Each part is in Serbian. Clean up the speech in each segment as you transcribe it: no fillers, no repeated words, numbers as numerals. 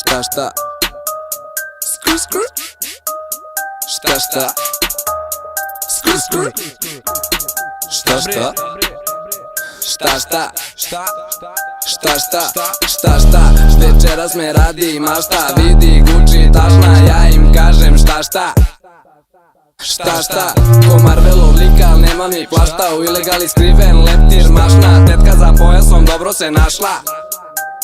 Šta šta? Skr skr. Šta šta? Skr skr. Šta šta? Šta šta? Šta šta? Večeras me radi mašta, vidi Gucci tašna, ja im kažem šta šta? Šta? Ko Marvelov lika, al nema mi plašta, u ilegali skriven leptir mašna, tetka za pojasom dobro se našla.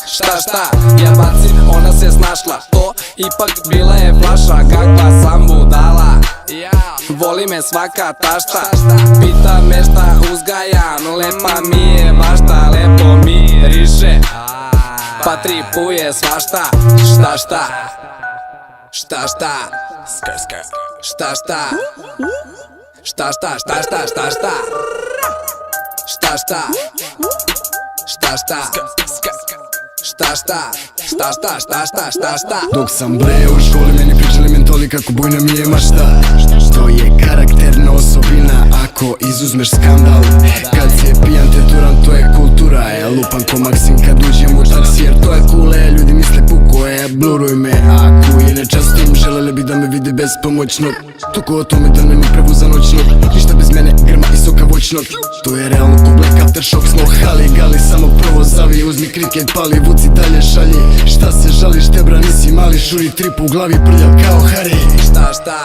Šta, ja bacim, ona se snašla, to ipak bila je flaša, kakva sam budala. Voli me svaka tašta, pita me šta uzgajam, lepa mi je mašta, lepo miriše, pa tripuje svašta. Šta? Šta? Šta? Dok sam bre u školi meni pričali mentoli kako bujna mi je mašta. To je karakterna osobina ako izuzmeš skandal. Kad se pijan te turam, to je kultura. Ja lupan ko Maksim kad uđem u taksi jer to je kule. Ljudi misle puko je, bluruj me ako je nečastim. Želeli bi da me vide bespomoćnog, tuko o tome da me ne prevu za noćnog. Ništa bez mene, grma i soka voćnog. To je realno ko Black Aftershock. Smo hali gali, samo prvo zavi. Uzmi kriket, pali, vuci dalje šalji. Šta se žališ, tebra nisi mali. Šuri trip u glavi, prljav kao Hari. Šta? Šta?